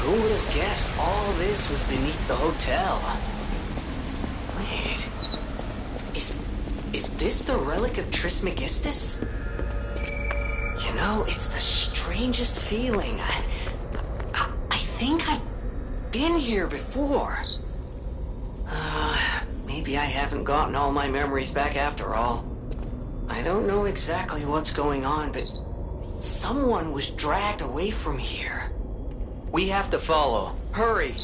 Who would have guessed all this was beneath the hotel? Wait... Is this the relic of Trismegistus? You know, it's the strangest feeling. I think I've been here before. Maybe I haven't gotten all my memories back after all. I don't know exactly what's going on, but someone was dragged away from here. We have to follow. Hurry!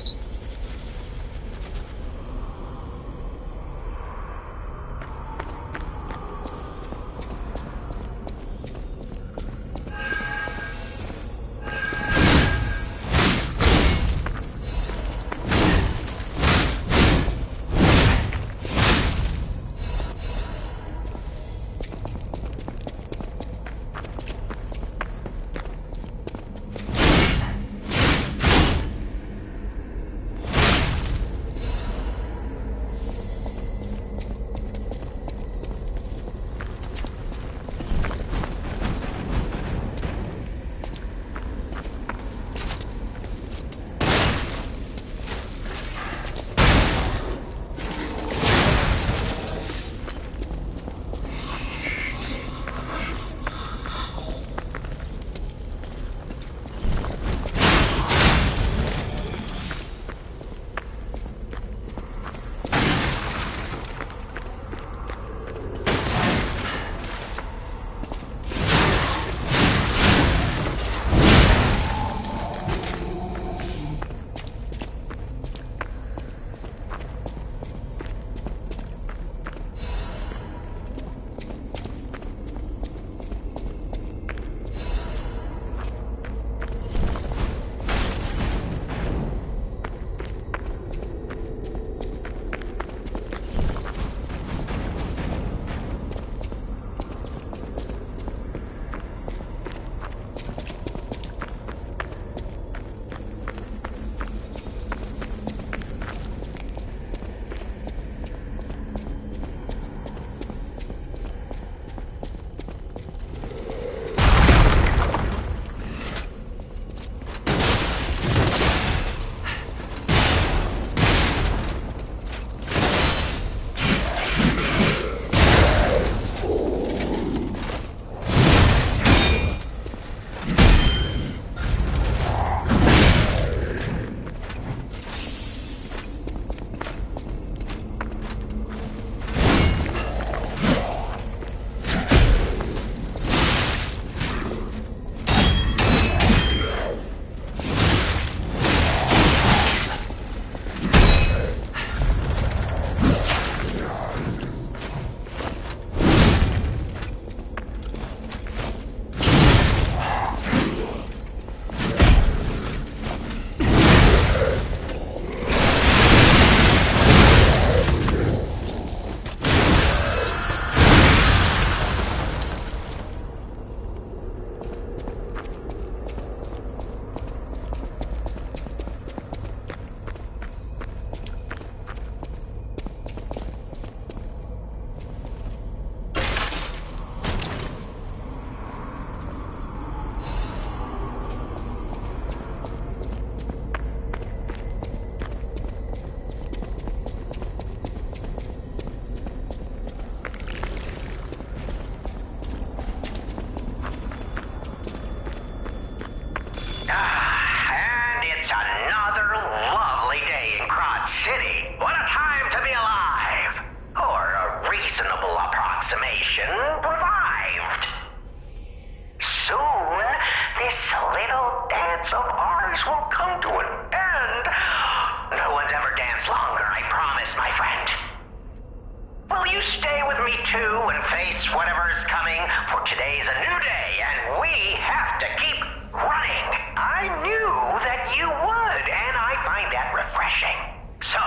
coming, for today's a new day, and we have to keep running. I knew that you would, and I find that refreshing. So,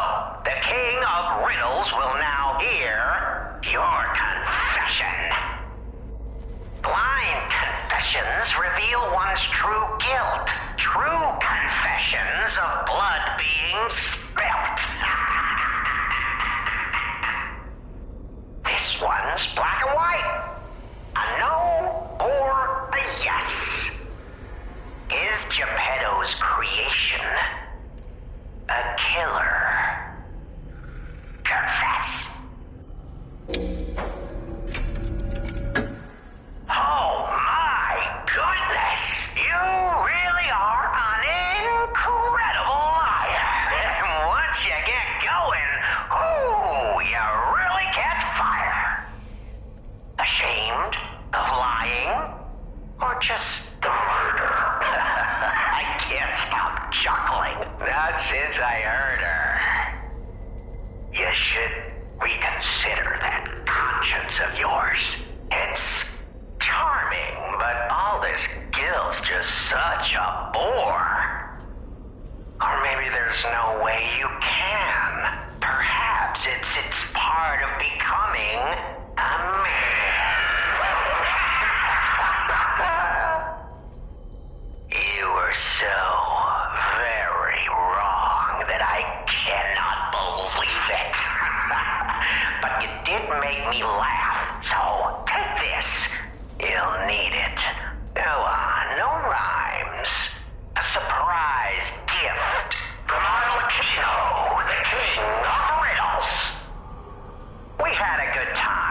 the King of Riddles will now hear your confession. Blind confessions reveal one's true guilt. True confessions of blood being spilt. This one's black and white. A no or a yes. Is Geppetto's creation a killer? Confess. Oh my goodness! You really are an incredible liar. And once you get going, ooh, you really catch fire. Ashamed of lying? Or just the murder? I can't stop chuckling. Not since I heard her. You should reconsider that conscience of yours. It's charming, but all this guilt's just such a bore. Or maybe there's no way you can. Perhaps it's part of becoming a man. You were so very wrong that I cannot believe it. But you did make me laugh, so take this. You'll need it. Go on, no rhymes. A surprise gift from Arlechino, the King of Riddles. We had a good time.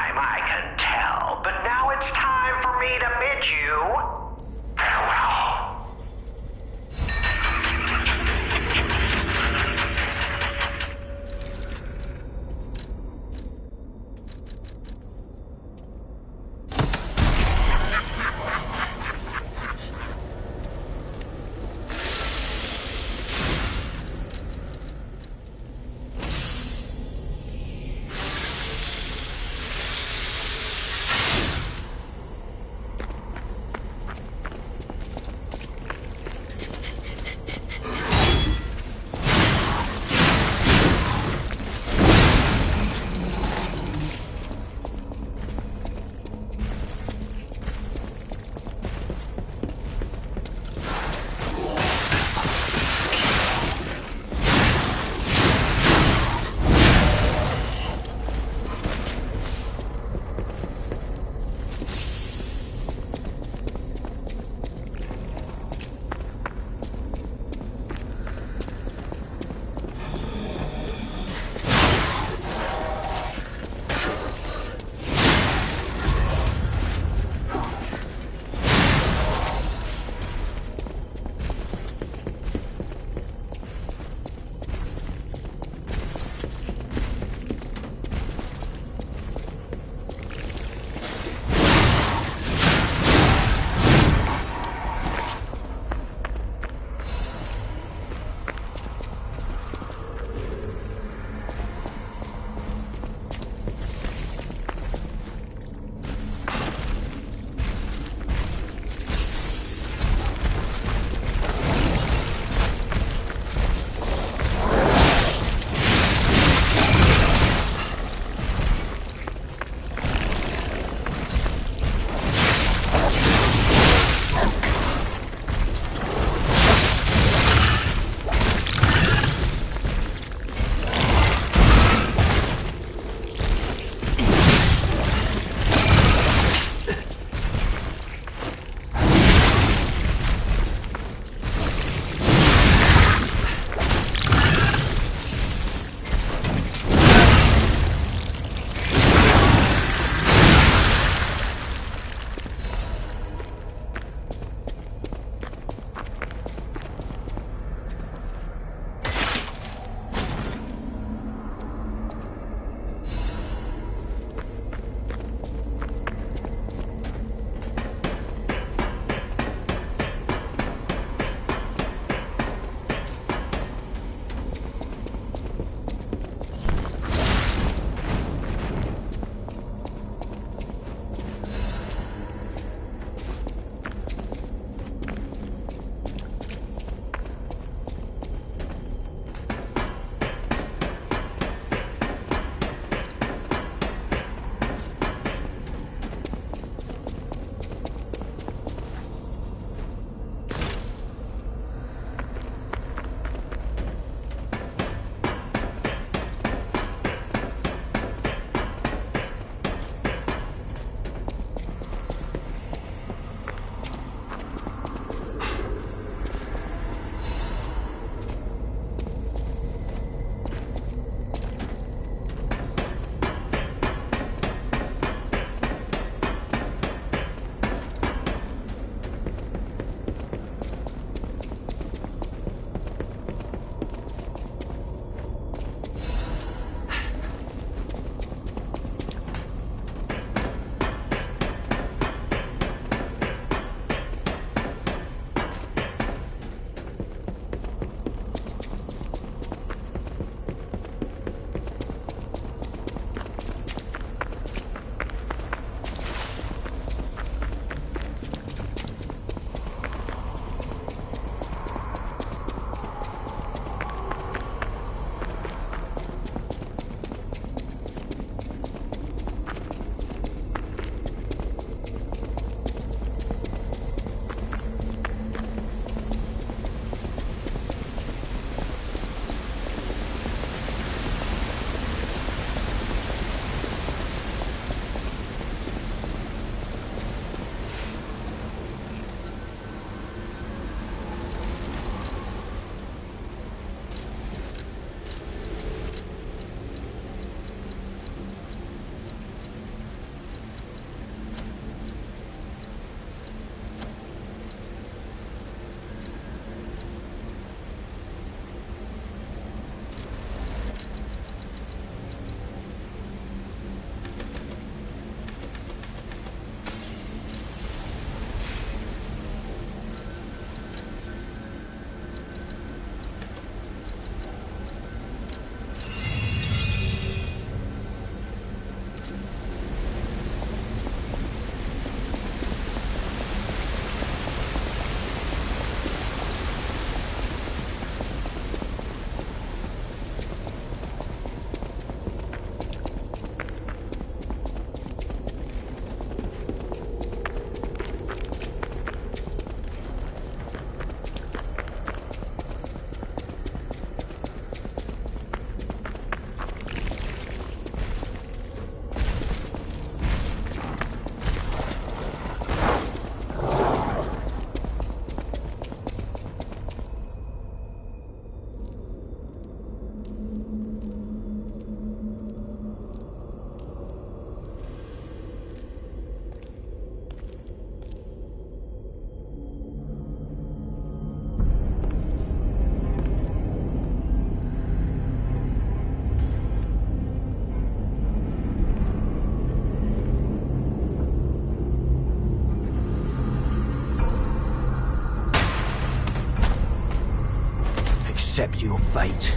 accept your fate.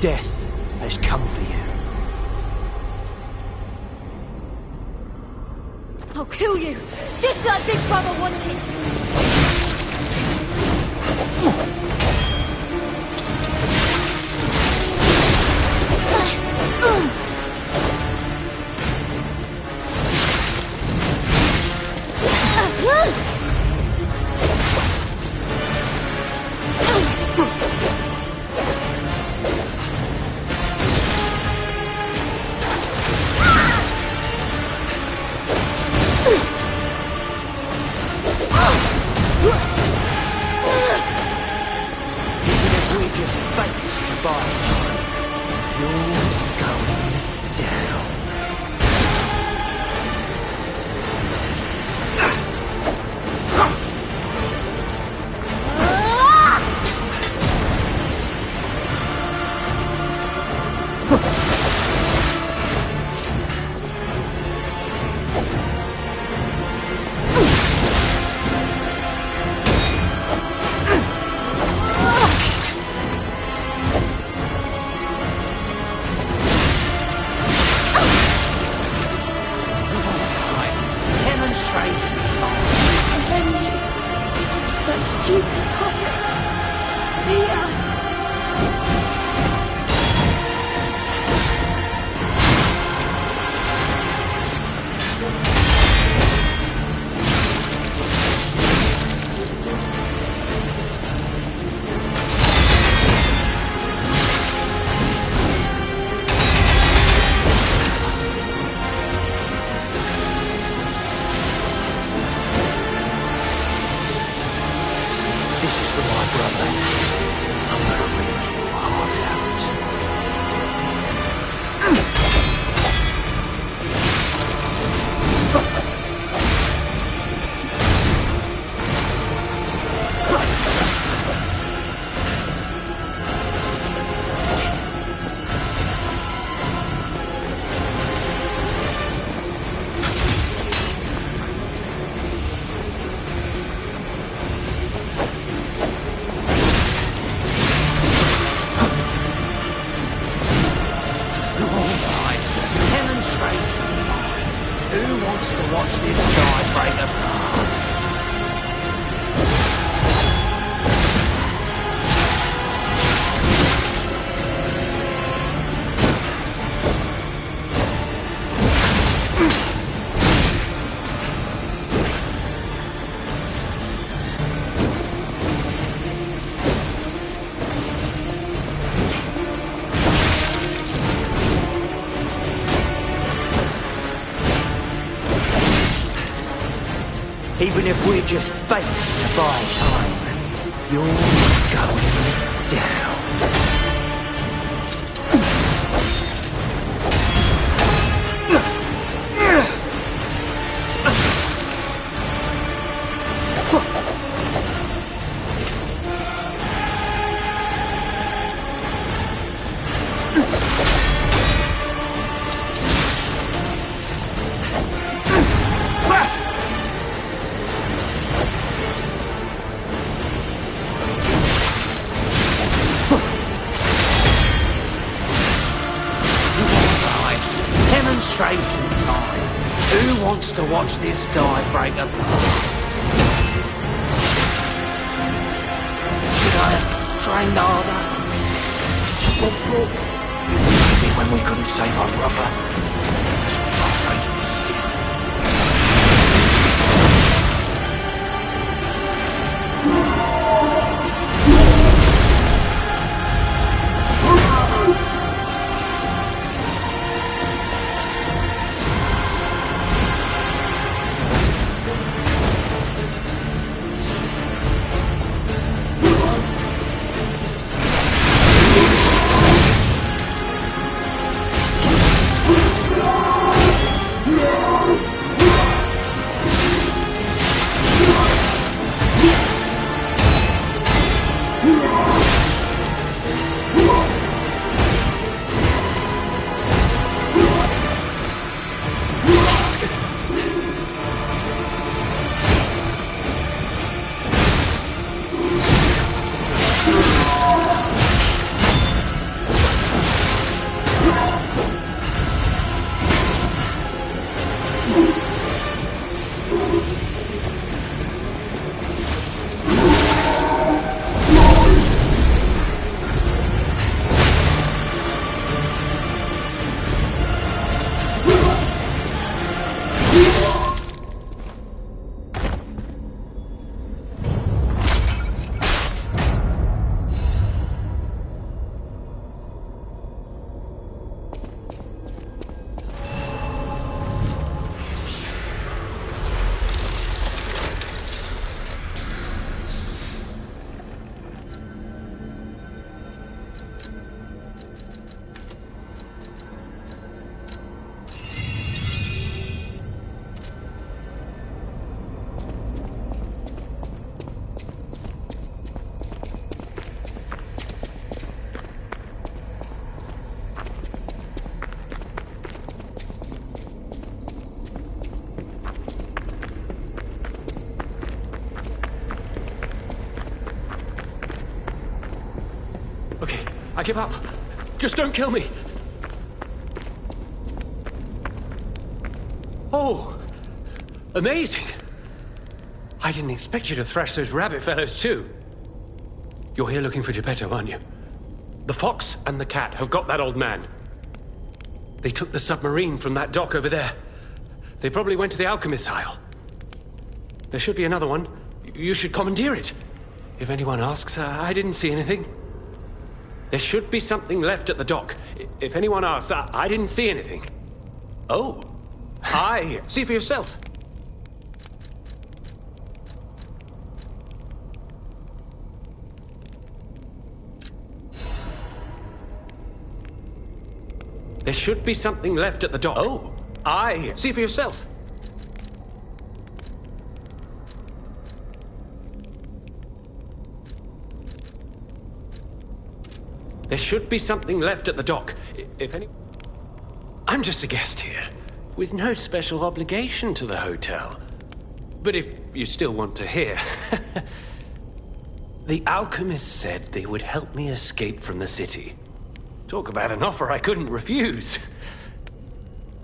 Death has come for you. I'll kill you, just like Big Brother wanted. Even if we're just bait to buy time, you're going down. Time. Who wants to watch this guy break apart? Should I have trained harder? Maybe when we couldn't save our brother, that's what our fate was seeing. I give up. Just don't kill me. Oh, amazing. I didn't expect you to thrash those rabbit fellows too. You're here looking for Geppetto, aren't you? The fox and the cat have got that old man. They took the submarine from that dock over there. They probably went to the alchemist's isle. There should be another one. You should commandeer it. If anyone asks, I didn't see anything. There should be something left at the dock. If anyone asks, I didn't see anything. Oh, see for yourself. There should be something left at the dock. Oh, see for yourself. There should be something left at the dock. If any... I'm just a guest here, with no special obligation to the hotel. But if you still want to hear... The alchemist said they would help me escape from the city. Talk about an offer I couldn't refuse.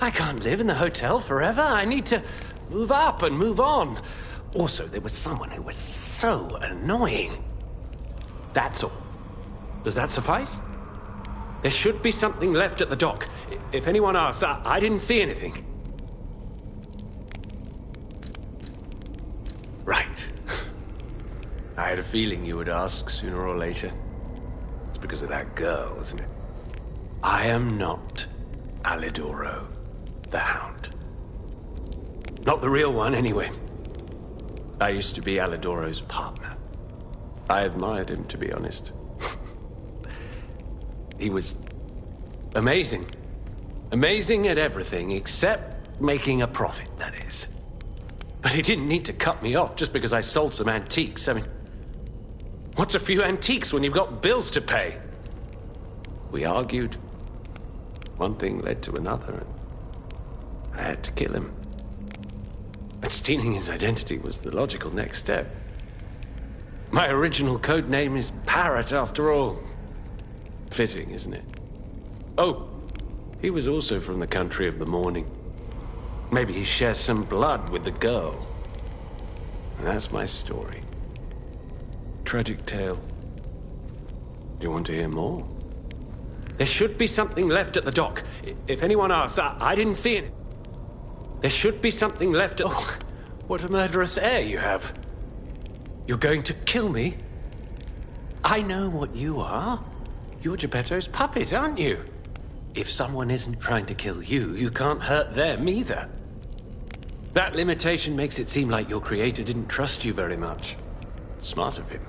I can't live in the hotel forever. I need to move up and move on. Also, there was someone who was so annoying. That's all. Does that suffice? There should be something left at the dock. If anyone asks, I didn't see anything. Right. I had a feeling you would ask sooner or later. It's because of that girl, isn't it? I am not Alidoro, the Hound. Not the real one, anyway. I used to be Alidoro's partner. I admired him, to be honest. He was amazing. Amazing at everything, except making a profit, that is. But he didn't need to cut me off just because I sold some antiques. I mean, what's a few antiques when you've got bills to pay? We argued. One thing led to another, and I had to kill him. But stealing his identity was the logical next step. My original code name is Parrot, after all. Fitting, isn't it? Oh, he was also from the country of the morning. Maybe he shares some blood with the girl. And that's my story. Tragic tale. Do you want to hear more? There should be something left at the dock. If anyone asks, I didn't see it. There should be something left at... Oh, what a murderous air you have. You're going to kill me? I know what you are. You're Geppetto's puppet, aren't you? If someone isn't trying to kill you, you can't hurt them either. That limitation makes it seem like your creator didn't trust you very much. Smart of him.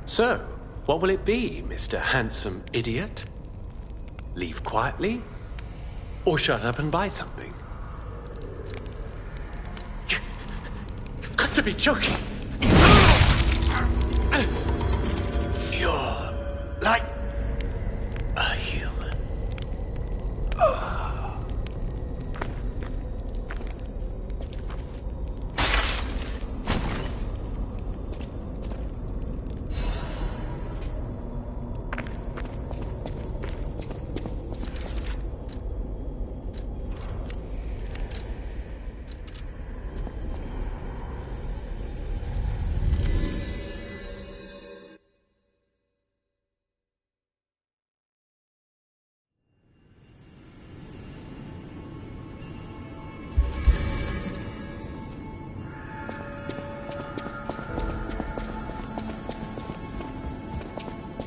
So, what will it be, Mr. Handsome Idiot? Leave quietly? Or shut up and buy something? You've got to be joking! You're like a human.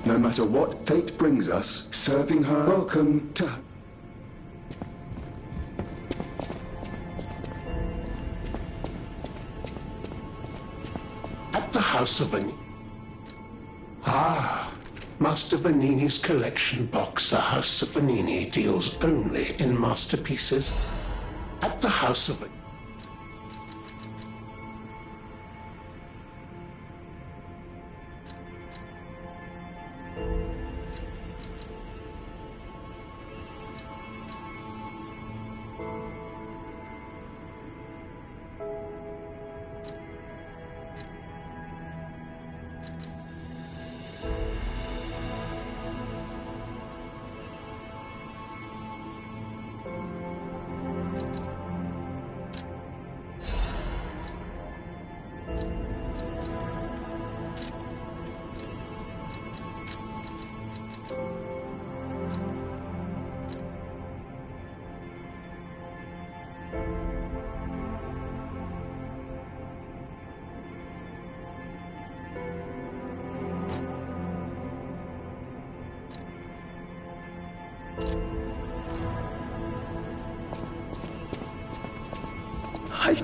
No matter what fate brings us, serving her, welcome to her. At the House of Vanini. Ah, Master Vanini's collection box. The House of Vanini deals only in masterpieces. At the House of Vanini.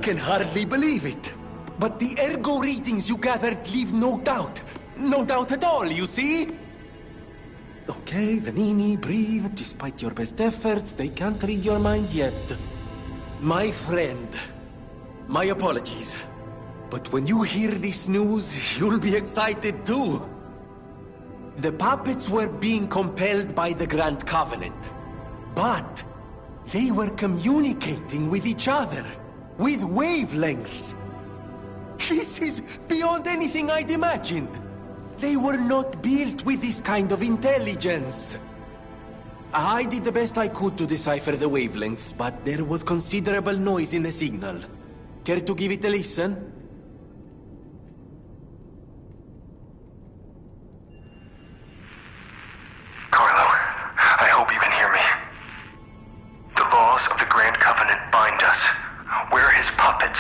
can hardly believe it. But the ergo readings you gathered leave no doubt. No doubt at all, you see? Okay, Vanini, breathe. Despite your best efforts, they can't read your mind yet. My friend, my apologies. But when you hear this news, you'll be excited too. The puppets were being compelled by the Grand Covenant. But they were communicating with each other, with wavelengths. This is beyond anything I'd imagined. They were not built with this kind of intelligence. I did the best I could to decipher the wavelengths, but there was considerable noise in the signal. Care to give it a listen? Carlo, I hope you can hear me. The laws of the Grand Covenant bind us. We're his puppets.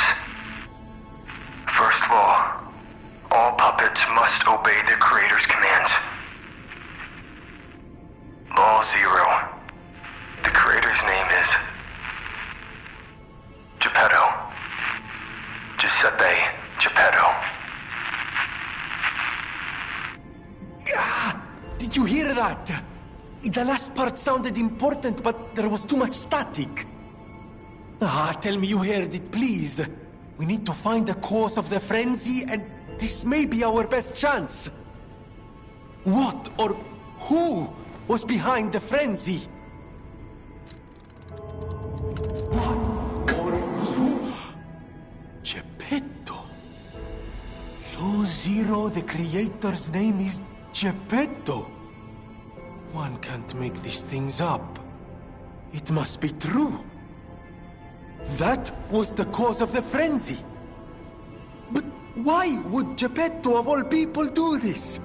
First law, all puppets must obey their creator's commands. Law 0. The creator's name is Geppetto. Giuseppe Geppetto. Did you hear that? The last part sounded important, but there was too much static. Tell me you heard it, please. We need to find the cause of the frenzy, and this may be our best chance. What or who was behind the frenzy? What or who? Geppetto. Lo Zero, the creator's name is Geppetto. One can't make these things up. It must be true. That was the cause of the frenzy. But why would Geppetto of all people do this?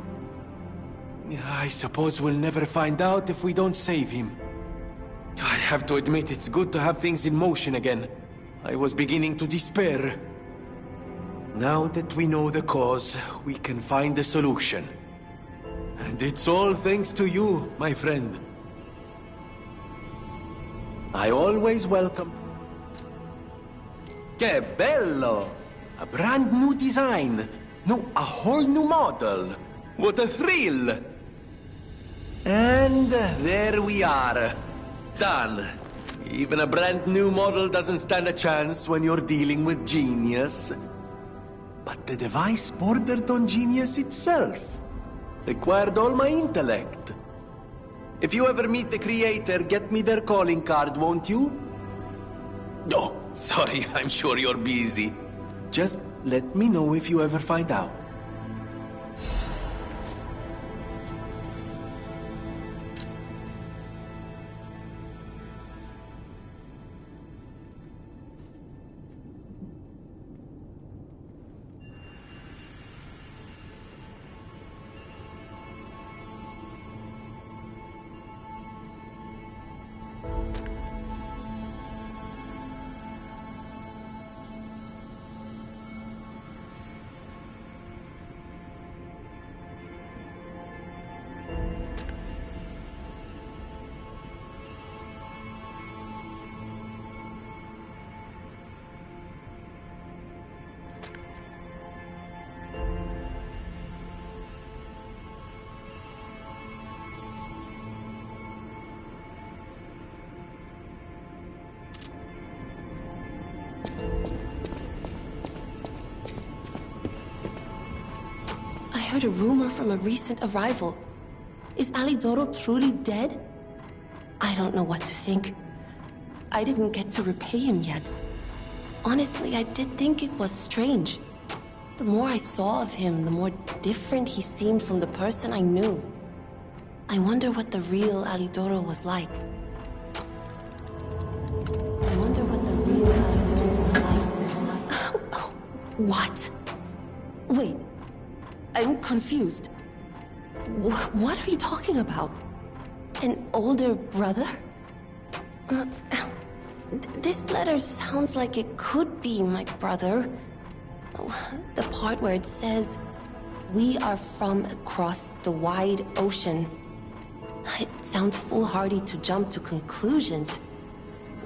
I suppose we'll never find out if we don't save him. I have to admit it's good to have things in motion again. I was beginning to despair. Now that we know the cause, we can find a solution. And it's all thanks to you, my friend. I always welcome... Que bello! A brand new design. No, a whole new model. What a thrill! And there we are. Done. Even a brand new model doesn't stand a chance when you're dealing with genius. But the device bordered on genius itself. Required all my intellect. If you ever meet the creator, get me their calling card, won't you? Oh, sorry, I'm sure you're busy. Just let me know if you ever find out. I heard a rumor from a recent arrival. Is Alidoro truly dead? I don't know what to think. I didn't get to repay him yet. Honestly, I did think it was strange. The more I saw of him, the more different he seemed from the person I knew. I wonder what the real Alidoro was like. What? Wait. I'm confused. What are you talking about? An older brother? This letter sounds like it could be my brother. The part where it says, "We are from across the wide ocean." It sounds foolhardy to jump to conclusions.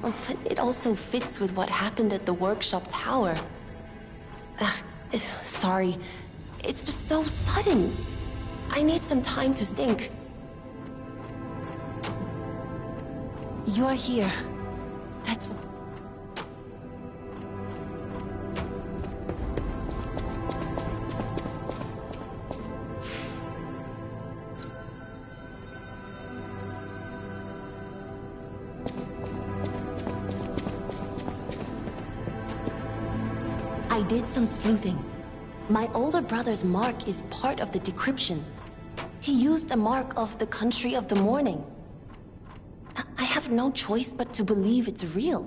But it also fits with what happened at the workshop tower. Sorry. It's just so sudden. I need some time to think. You're here. That's... I did some sleuthing. My older brother's mark is part of the decryption. He used a mark of the country of the morning. I have no choice but to believe it's real.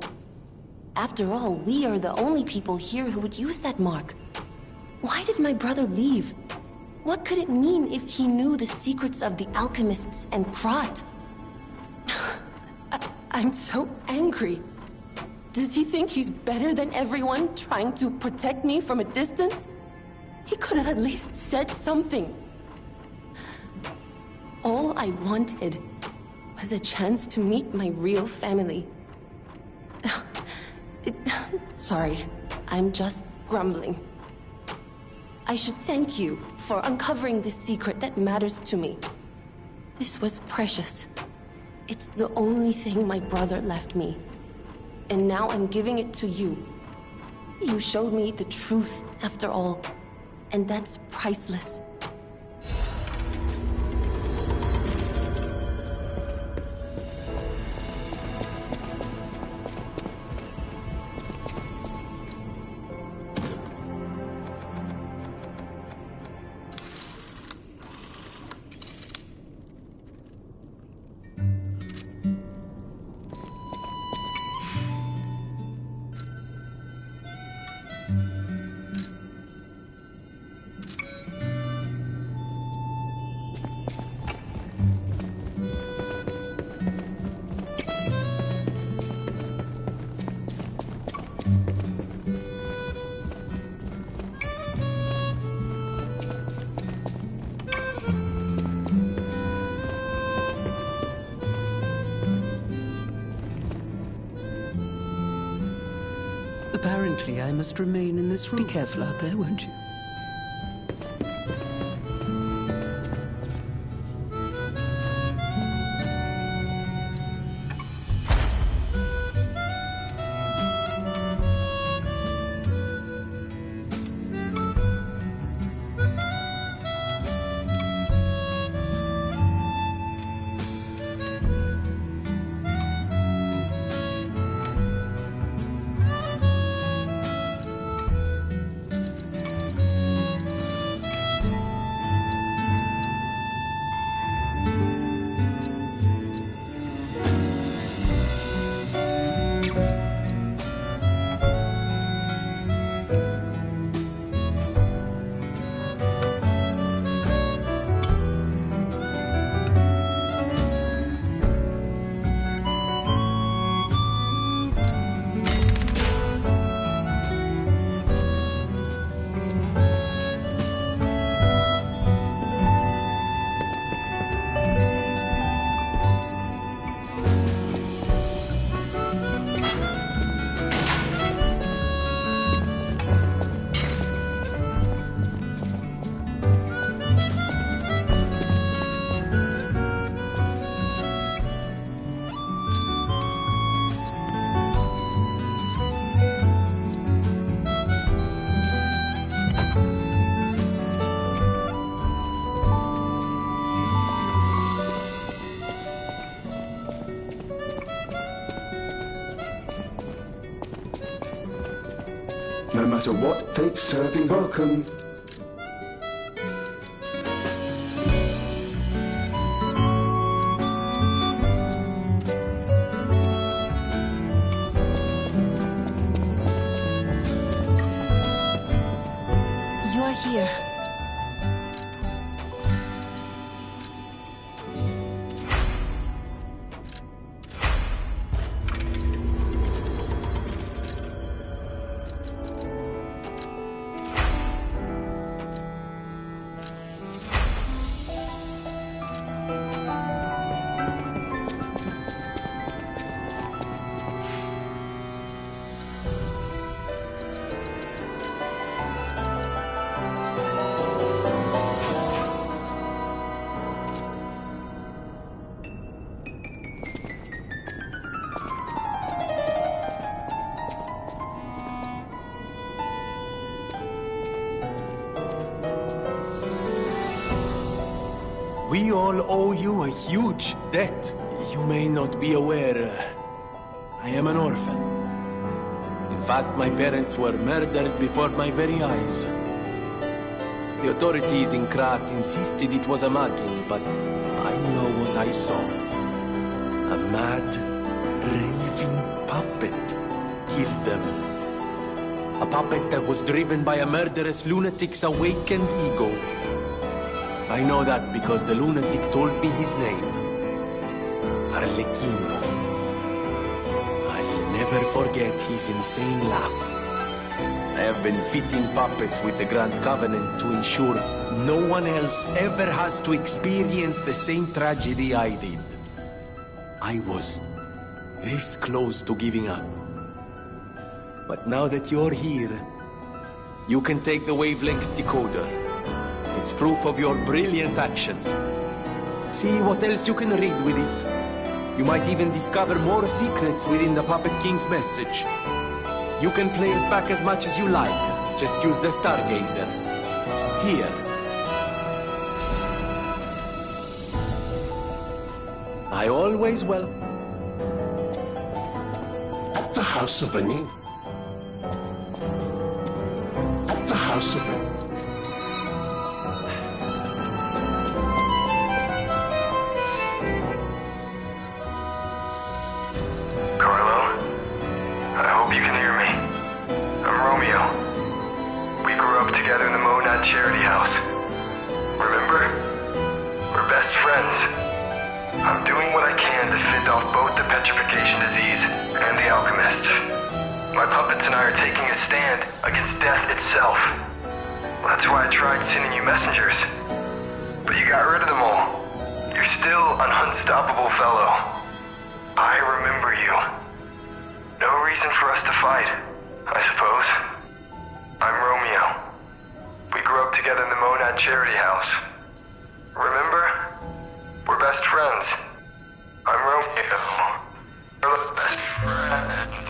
After all, we are the only people here who would use that mark. Why did my brother leave? What could it mean if he knew the secrets of the alchemists and Krat? I'm so angry. Does he think he's better than everyone, trying to protect me from a distance? He could have at least said something. All I wanted was a chance to meet my real family. Sorry, I'm just grumbling. I should thank you for uncovering this secret that matters to me. This was precious. It's the only thing my brother left me. And now I'm giving it to you. You showed me the truth, after all. And that's priceless. Apparently, I must remain in this room. Be careful out there, won't you? No matter what fate's serving, welcome. You're here. We all owe you a huge debt. You may not be aware, I am an orphan. In fact, my parents were murdered before my very eyes. The authorities in Krat insisted it was a mugging, but I know what I saw. A mad, raving puppet killed them. A puppet that was driven by a murderous lunatic's awakened ego. I know that because the lunatic told me his name. Arlechino. I'll never forget his insane laugh. I have been fitting puppets with the Grand Covenant to ensure no one else ever has to experience the same tragedy I did. I was this close to giving up. But now that you're here, you can take the wavelength decoder. It's proof of your brilliant actions. See what else you can read with it. You might even discover more secrets within the Puppet King's message. You can play it back as much as you like. Just use the Stargazer. Here. I always will. At the House of Anin. At the House of Anin. Charity house. Remember? We're best friends. I'm doing what I can to fend off both the petrification disease and the alchemists. My puppets and I are taking a stand against death itself. That's why I tried sending you messengers. But you got rid of them all. You're still an unstoppable fellow. I remember you. No reason for us to fight, I suppose. I'm Romeo. We grew up together in the Monad Charity House. Remember? We're best friends. I'm Romeo. We're best friends.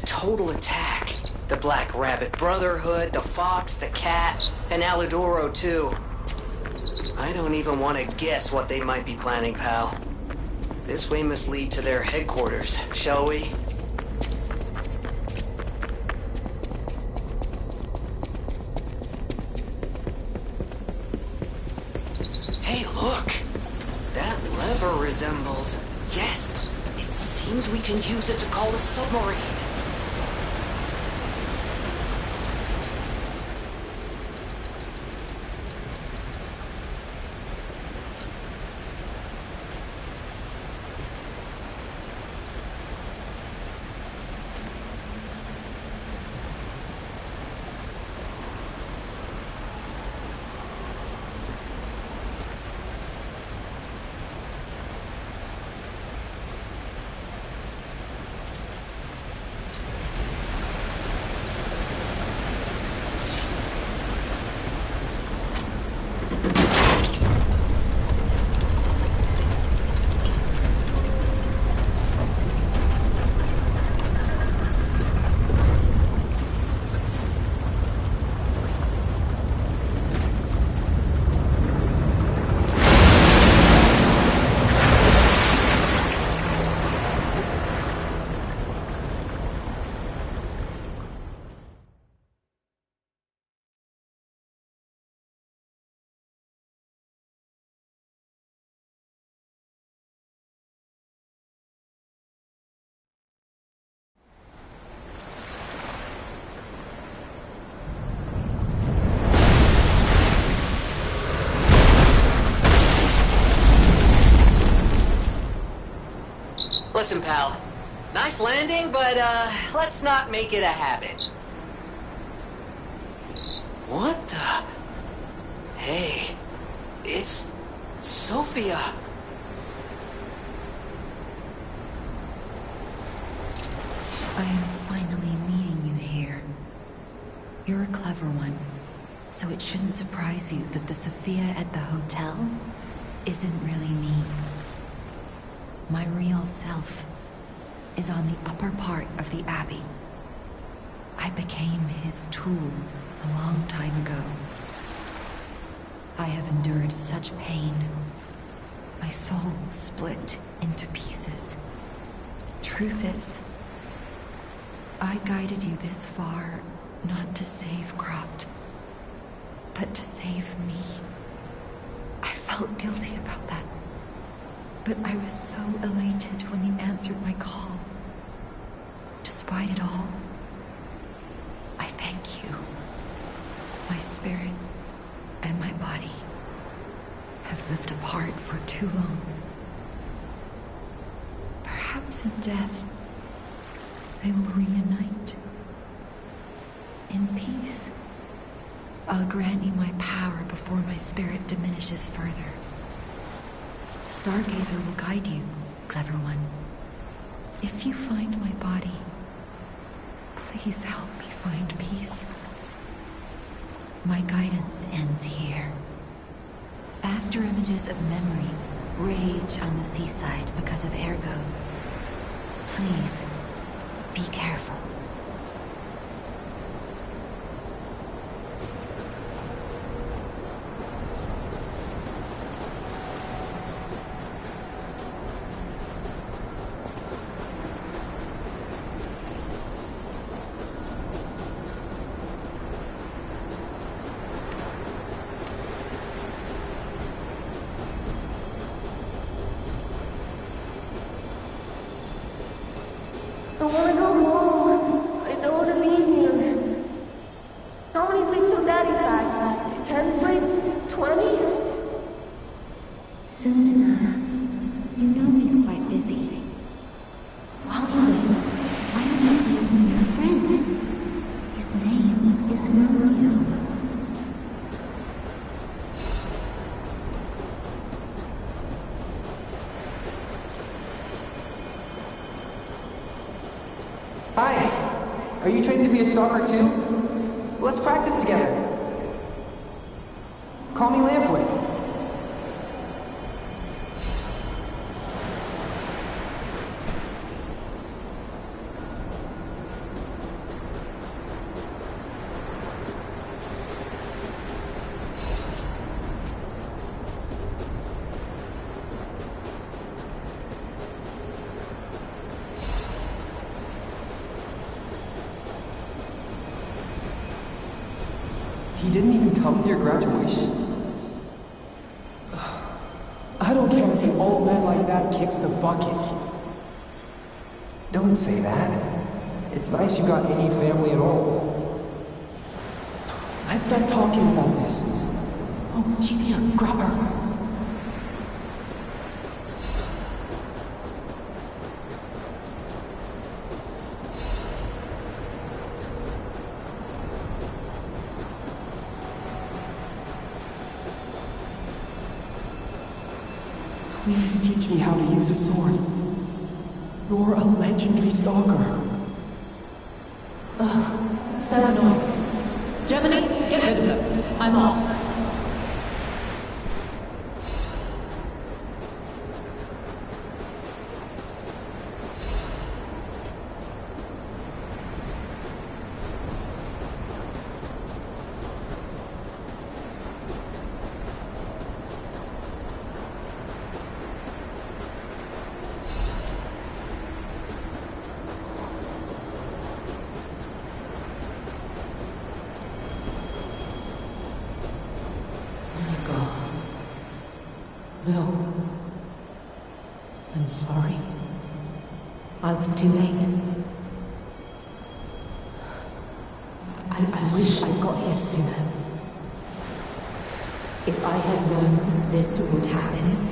Total attack. The Black Rabbit Brotherhood, the Fox, the Cat, and Alidoro too. I don't even want to guess what they might be planning, pal. This way must lead to their headquarters, shall we? Hey, look! That lever resembles... Yes! It seems we can use it to call a submarine. Listen, pal. Nice landing, but, let's not make it a habit. What the... Hey... It's... Sophia. I am finally meeting you here. You're a clever one, so it shouldn't surprise you that the Sophia at the hotel isn't really me. My real self is on the upper part of the Abbey. I became his tool a long time ago. I have endured such pain. My soul split into pieces. Truth is, I guided you this far not to save Cropt, but to save me. I felt guilty about that, but I was so elated when you answered my call. Despite it all, I thank you. My spirit and my body have lived apart for too long. Perhaps in death, they will reunite. In peace, I'll grant you my power before my spirit diminishes further. Stargazer will guide you, clever one. If you find my body, please help me find peace. My guidance ends here. After images of memories rage on the seaside because of Ergo, please be careful. I wanna go home. I don't wanna be here. How many sleeps till Daddy's back? 10 sleeps? 20? Soon enough. You know he's quite busy. While you wait, why don't you leave me your friend? His name is Romeo. Hi! Are you trained to be a stalker too? Let's practice together. Call me Lampwood. He didn't even come to your graduation? I don't care if an old man like that kicks the bucket. Don't say that. It's nice you got any family at all. Let's start talking about this. Oh, she's here. Grab her. Please teach me how to use a sword. You're a legendary stalker. Ugh, so annoying. Germany, get rid of her. I'm off. No. I'm sorry. I was too late. I wish I'd got here sooner. If I had known this would happen.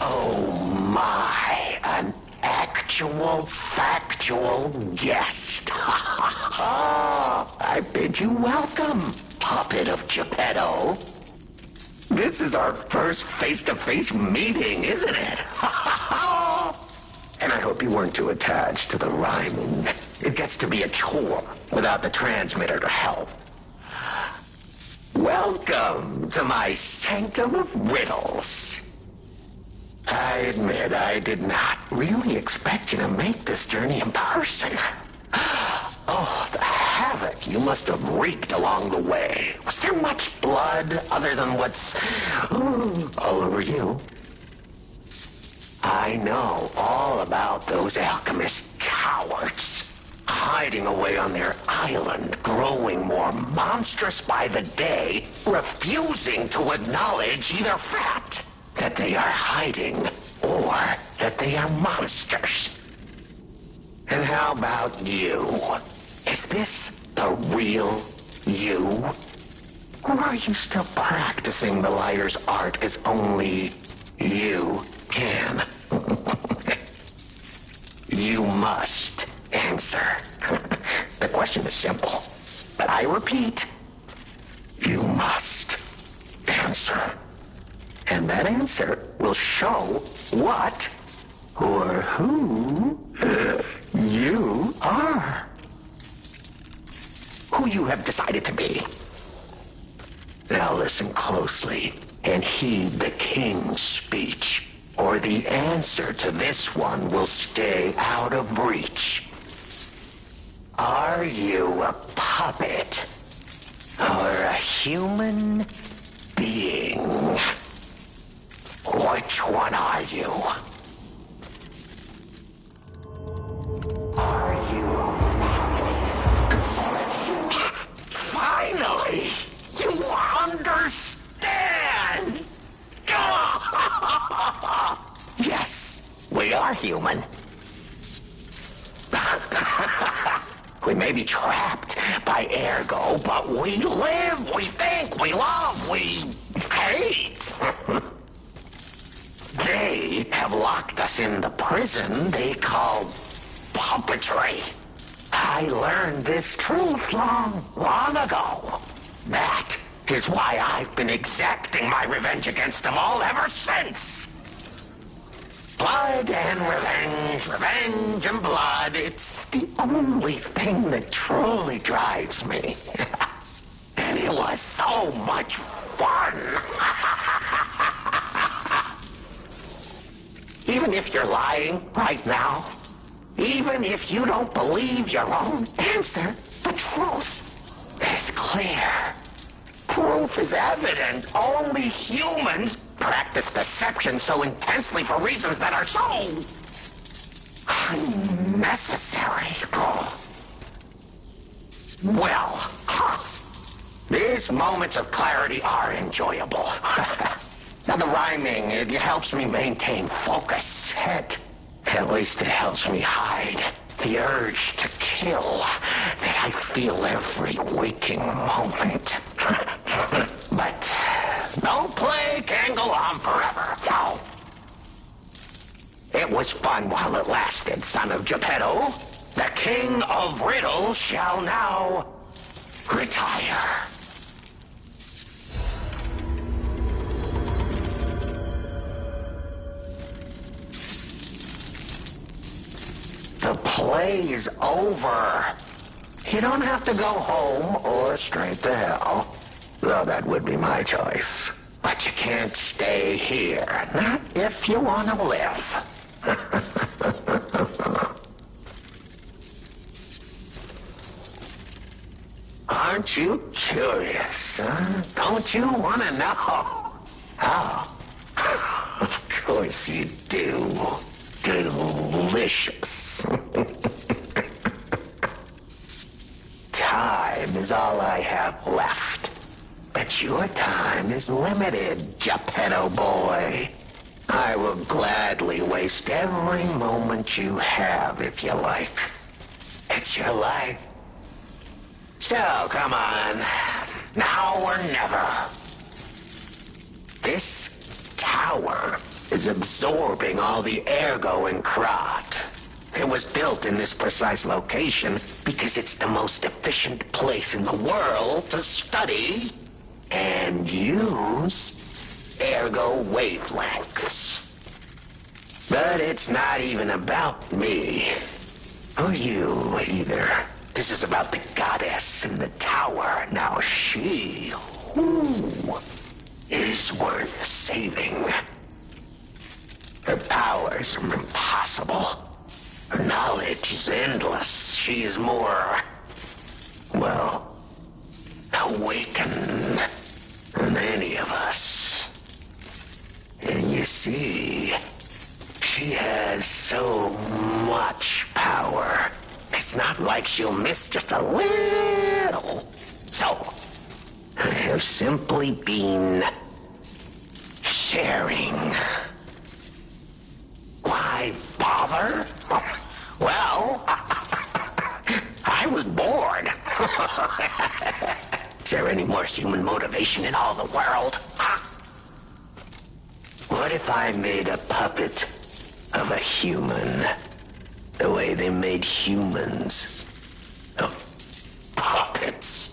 Oh my, an actual, factual guest. I bid you welcome, puppet of Geppetto. This is our first face-to-face meeting, isn't it? And I hope you weren't too attached to the rhyming. It gets to be a chore without the transmitter to help. Welcome to my sanctum of riddles. I admit I did not really expect you to make this journey in person. Oh, the havoc you must have wreaked along the way. Was there much blood other than what's all over you? I know all about those alchemist cowards. Hiding away on their island, growing more monstrous by the day, refusing to acknowledge either fact that they are hiding or that they are monsters. And how about you? Is this the real you? Or are you still practicing the liar's art as only you can? You must answer. The question is simple, but I repeat, you must answer. And that answer will show what or who you are. Who you have decided to be. Now listen closely and heed the king's speech, or the answer to this one will stay out of reach. Are you a puppet or a human being? Which one are you? Are you a puppet? Finally! You understand! Yes, we are human. We may be trapped by ergo, but we live, we think, we love, we hate. They have locked us in the prison they call puppetry. I learned this truth long ago. That is why I've been exacting my revenge against them all ever since. Blood and revenge, revenge and blood. It's the only thing that truly drives me. And it was so much fun. Even if you're lying right now, even if you don't believe your own answer, the truth is clear. Proof is evident. Only humans practice deception so intensely for reasons that are so unnecessary. Well, these moments of clarity are enjoyable. Now the rhyming, it helps me maintain focus. At least it helps me hide the urge to kill that I feel every waking moment. But no play can go on forever. No. It was fun while it lasted, son of Geppetto. The king of riddles shall now retire. The play is over. You don't have to go home or straight to hell. Though that would be my choice. But you can't stay here. Not if you want to live. Aren't you curious, huh? Don't you want to know? Oh. Of course you do. Delicious. Time is all I have left. But your time is limited, Geppetto boy. I will gladly waste every moment you have if you like. It's your life. So, come on. Now or never. This tower is absorbing all the ergo in Krat. It was built in this precise location because it's the most efficient place in the world to study and use ergo wavelengths. But it's not even about me. Or you, either. This is about the goddess in the tower. Now she, is worth saving. Her powers are impossible. Her knowledge is endless. She is more, well, awakened than any of us. And you see, she has so much power. It's not like she'll miss just a little. So, I have simply been sharing. Why bother? Well, I was bored. Is there any more human motivation in all the world? What if I made a puppet of a human, the way they made humans of puppets?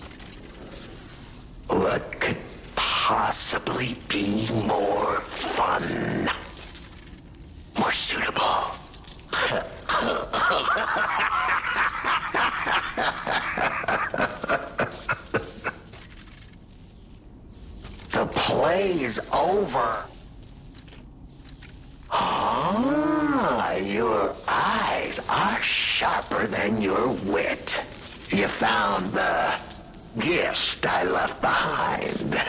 What could possibly be more fun, more suitable? The play is over. Ah, your eyes are sharper than your wit. You found the gift I left behind.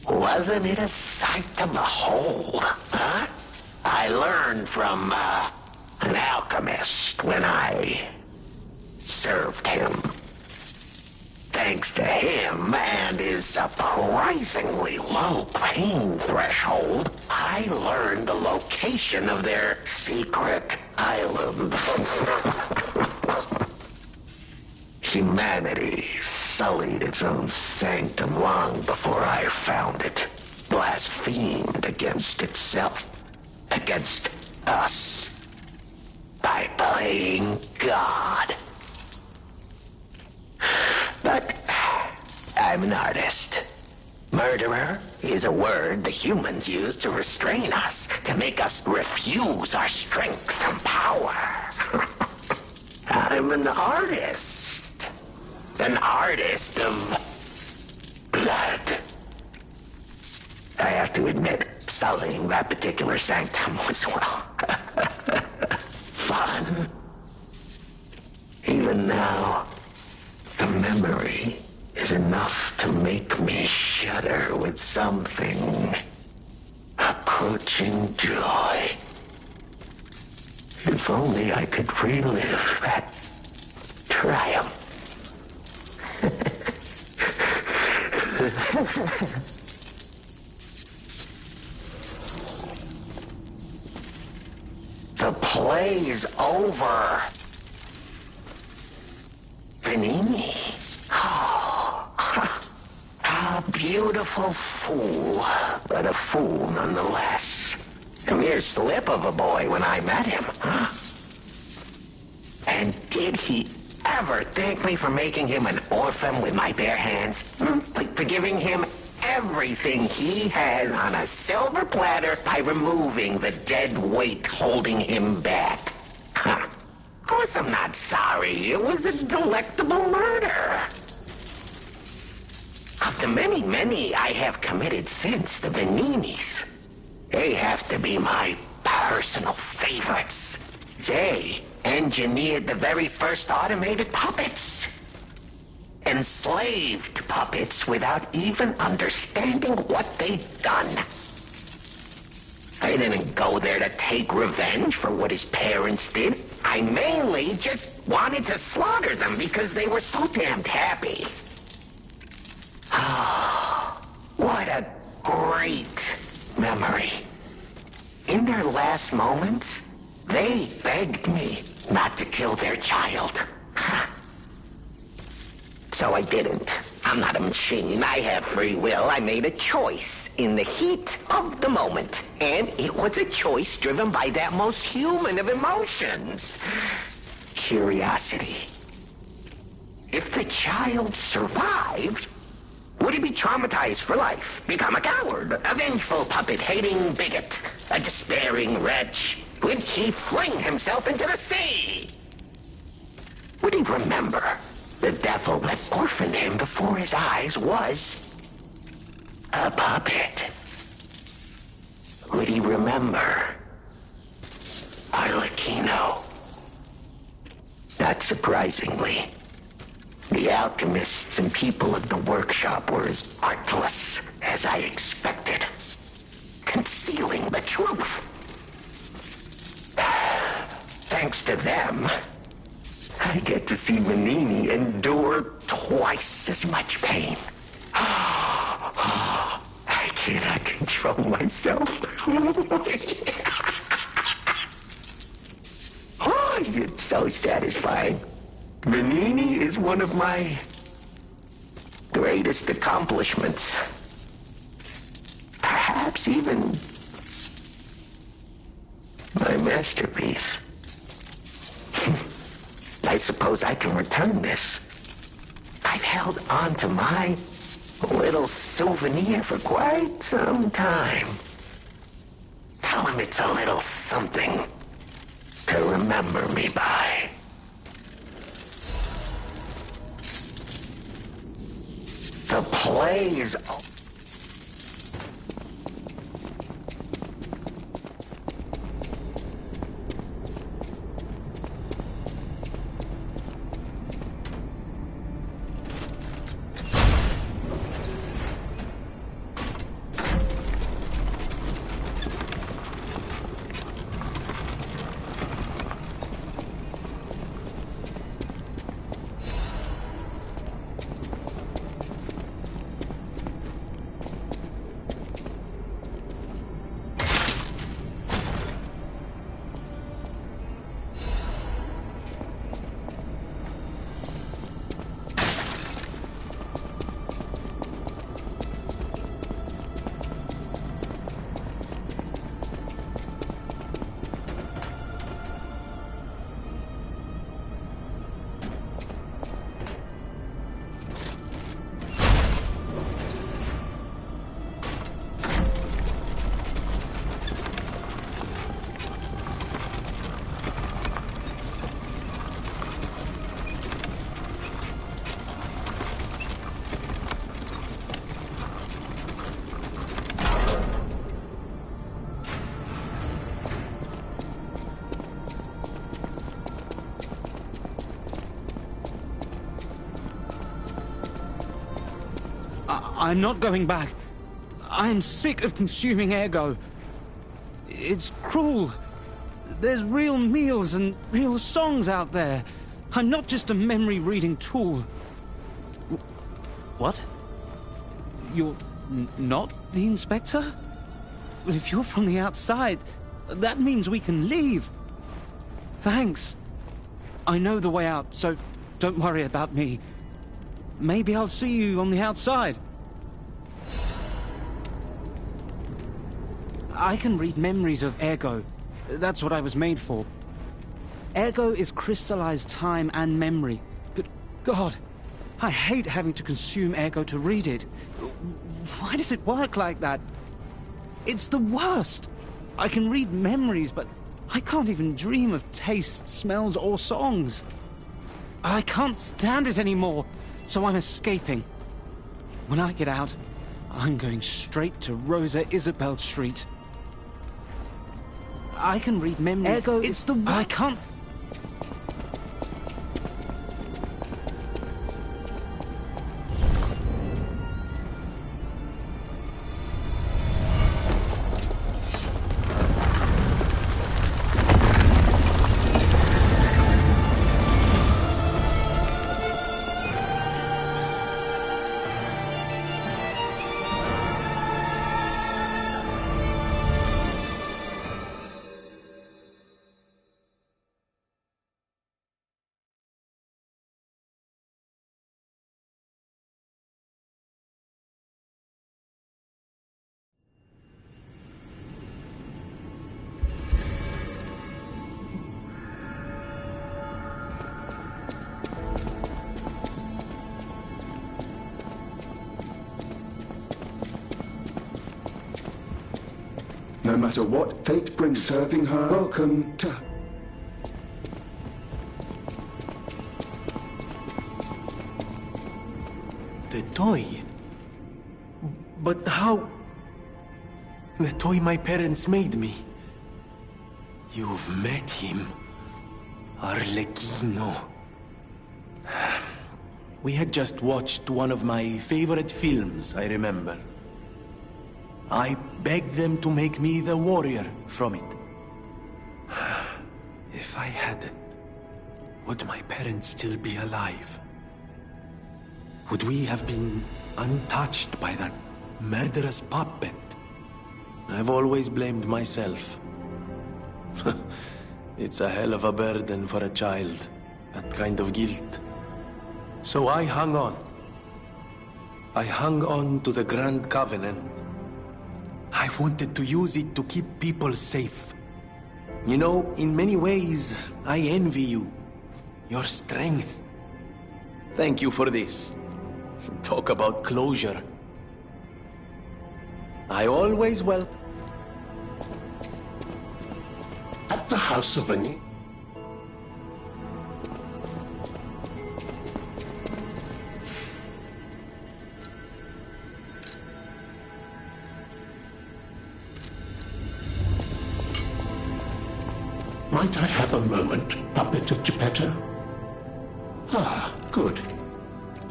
Wasn't it a sight to behold, huh? I learned from an alchemist when I served him. Thanks to him and his surprisingly low pain threshold, I learned the location of their secret island. Humanity sullied its own sanctum long before I found it, blasphemed against itself, against us, by playing God. But I'm an artist. Murderer is a word the humans use to restrain us, to make us refuse our strength and power. I'm an artist. An artist of blood. I have to admit, sullying that particular sanctum was, well, fun. Even now, the memory is enough to make me shudder with something approaching joy. If only I could relive that triumph. The play is over. Benini. Oh, a beautiful fool, but a fool nonetheless. A mere slip of a boy when I met him, huh? And did he ever thank me for making him an orphan with my bare hands? Like for giving him everything he has on a silver platter by removing the dead weight holding him back? Huh. Of course I'm not sorry. It was a delectable murder. Of the many, many I have committed since, the Beninis, they have to be my personal favorites. They engineered the very first automated puppets. Enslaved puppets without even understanding what they'd done. I didn't go there to take revenge for what his parents did. I mainly just wanted to slaughter them because they were so damned happy. Oh, what a great memory. In their last moments, they begged me not to kill their child. So I didn't. I'm not a machine. I have free will. I made a choice in the heat of the moment. And it was a choice driven by that most human of emotions. Curiosity. If the child survived, would he be traumatized for life? Become a coward? A vengeful puppet-hating bigot? A despairing wretch? Would he fling himself into the sea? Would he remember the devil that orphaned him before his eyes was a puppet? Would he remember Arlecchino? Not surprisingly, the alchemists and people of the workshop were as artless as I expected, concealing the truth. Thanks to them, I get to see Manini endure twice as much pain. I cannot control myself. Oh, it's so satisfying. Manini is one of my greatest accomplishments. Perhaps even my masterpiece. I suppose I can return this. I've held on to my little souvenir for quite some time. Tell him it's a little something to remember me by. The play is... I'm not going back. I am sick of consuming ergo. It's cruel. There's real meals and real songs out there. I'm not just a memory-reading tool. What? You're not the inspector? Well, if you're from the outside, that means we can leave. Thanks. I know the way out, so don't worry about me. Maybe I'll see you on the outside. I can read memories of ergo. That's what I was made for. Ergo is crystallized time and memory. But God, I hate having to consume ergo to read it. Why does it work like that? It's the worst. I can read memories, but I can't even dream of tastes, smells, or songs. I can't stand it anymore, so I'm escaping. When I get out, I'm going straight to Rosa Isabel Street. I can read memories. Ergo, it's the... I can't... No matter what fate brings, serving her. Welcome to... The toy? But how? The toy my parents made me. You've met him. Arlecchino. We had just watched one of my favorite films, I remember. I begged them to make me the warrior from it. If I hadn't, would my parents still be alive? Would we have been untouched by that murderous puppet? I've always blamed myself. It's a hell of a burden for a child, that kind of guilt. So I hung on. I hung on to the Grand Covenant. I wanted to use it to keep people safe. You know, in many ways, I envy you. Your strength. Thank you for this. Talk about closure. I always welcome. At the House of Ani. Might I have a moment, puppet of Geppetto? Ah, good.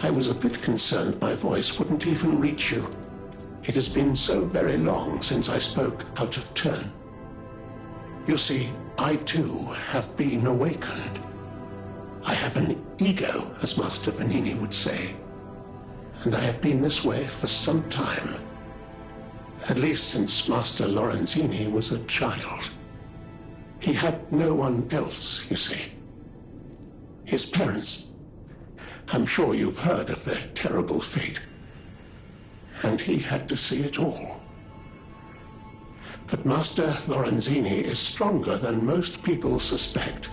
I was a bit concerned my voice wouldn't even reach you. It has been so very long since I spoke out of turn. You see, I too have been awakened. I have an ego, as Master Vanini would say. And I have been this way for some time. At least since Master Lorenzini was a child. He had no one else, you see. His parents. I'm sure you've heard of their terrible fate. And he had to see it all. But Master Lorenzini is stronger than most people suspect.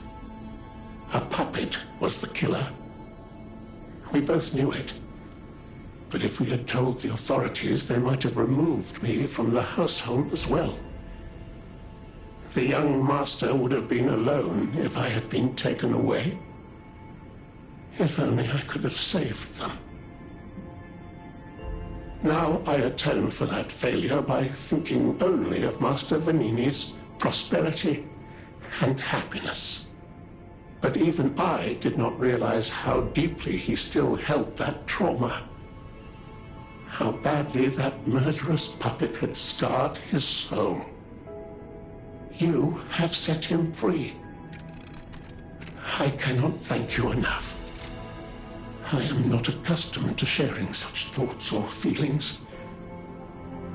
A puppet was the killer. We both knew it. But if we had told the authorities, they might have removed me from the household as well. The young master would have been alone if I had been taken away. If only I could have saved them. Now I atone for that failure by thinking only of Master Vanini's prosperity and happiness. But even I did not realize how deeply he still held that trauma. How badly that murderous puppet had scarred his soul. You have set him free. I cannot thank you enough. I am not accustomed to sharing such thoughts or feelings.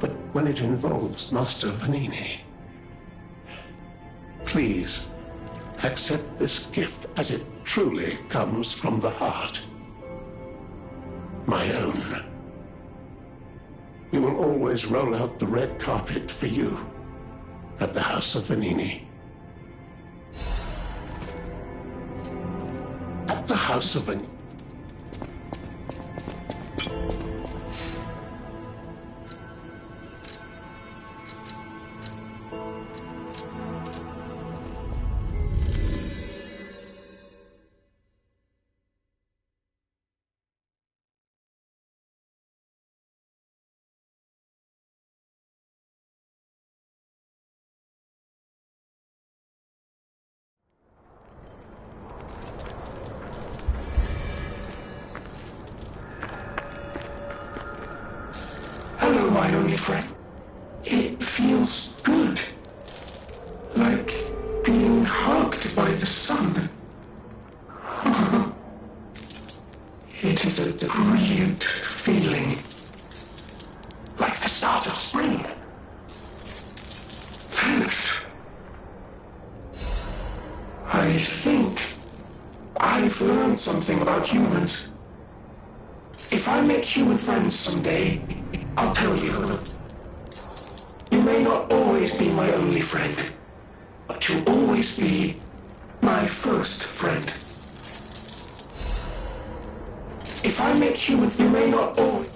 But when it involves Master Vanini, please accept this gift as it truly comes from the heart. My own. We will always roll out the red carpet for you at the House of Vanini. At the House of Vanini. Hello, my only friend. It feels good. Like being hugged by the sun. It is a brilliant feeling. Like the start of spring. Thanks. I think I've learned something about humans. If I make human friends someday, I'll tell you. You may not always be my only friend, but you'll always be my first friend. If I make humans, you may not always...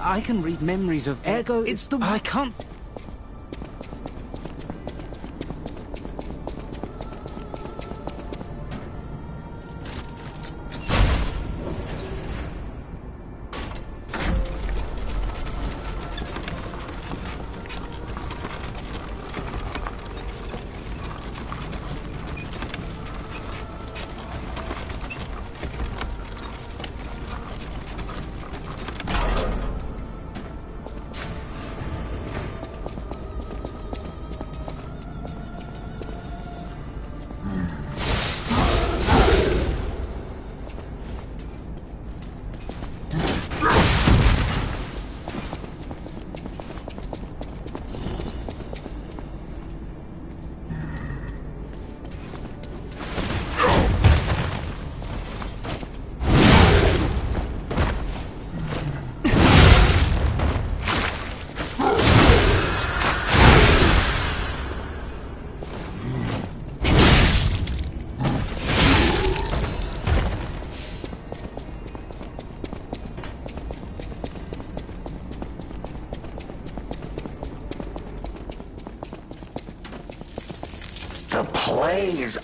I can read memories of Ergo. It's the... I can't... The play is...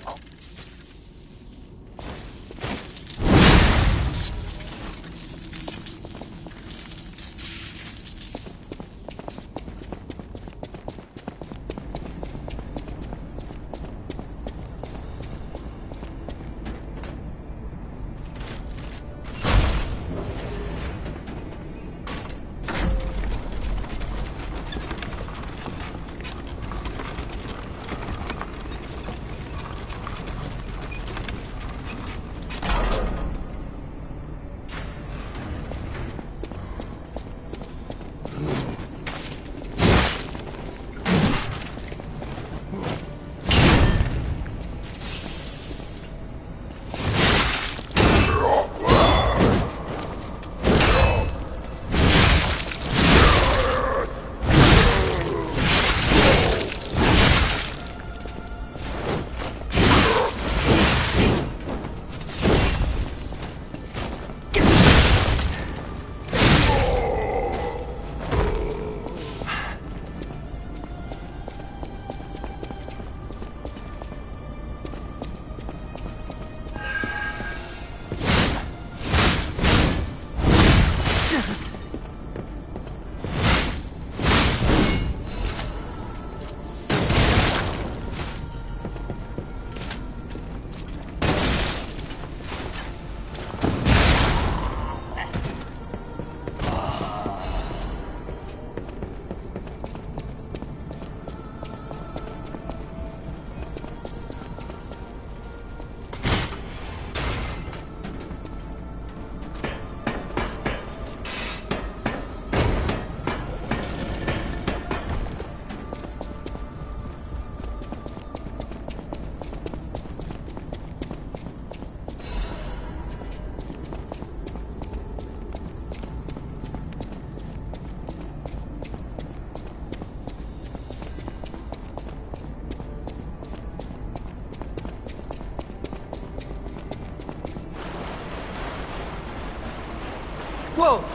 Whoa!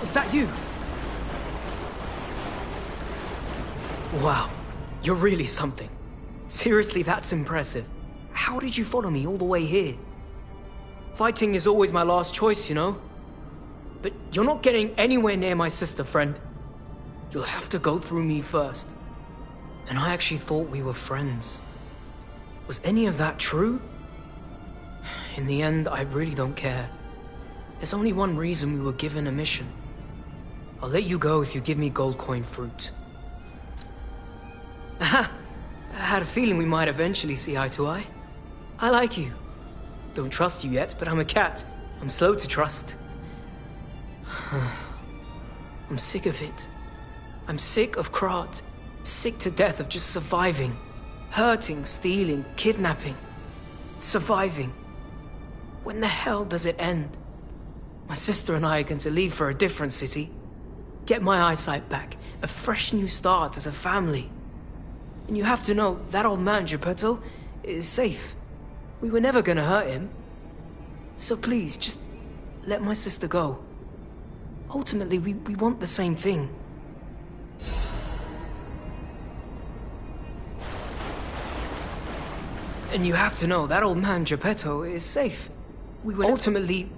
Is that you? Wow, you're really something. Seriously, that's impressive. How did you follow me all the way here? Fighting is always my last choice, you know? But you're not getting anywhere near my sister, friend. You'll have to go through me first. And I actually thought we were friends. Was any of that true? In the end, I really don't care. There's only one reason we were given a mission. I'll let you go if you give me gold coin fruit. Aha! I had a feeling we might eventually see eye to eye. I like you. Don't trust you yet, but I'm a cat. I'm slow to trust. I'm sick of it. I'm sick of Krat. Sick to death of just surviving. Hurting, stealing, kidnapping. Surviving. When the hell does it end? My sister and I are going to leave for a different city. Get my eyesight back. A fresh new start as a family. And you have to know, that old man, Geppetto, is safe. We were never gonna hurt him. So please, just let my sister go. Ultimately, we want the same thing. And you have to know, that old man, Geppetto, is safe. We will ultimately...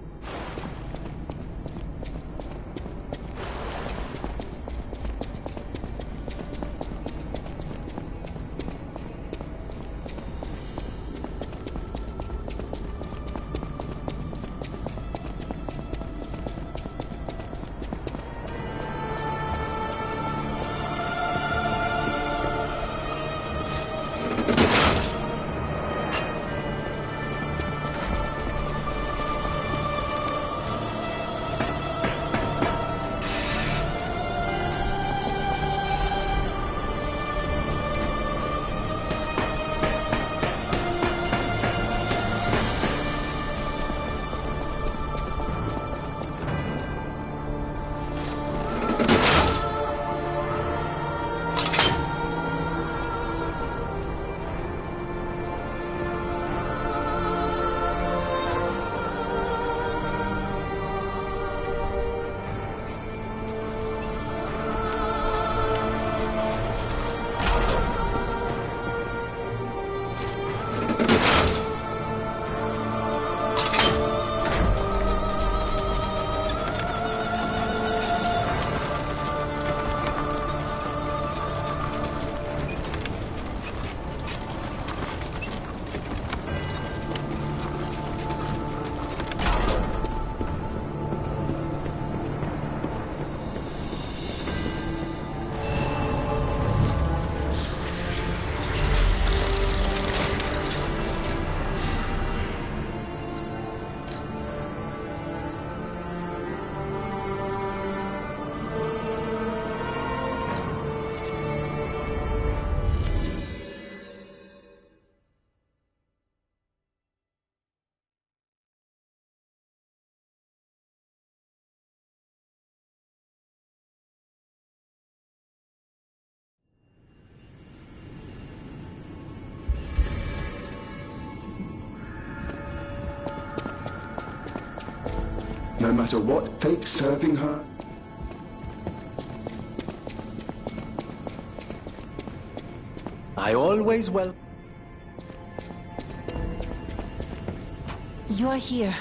No matter what fate serving her, I always will. You're here.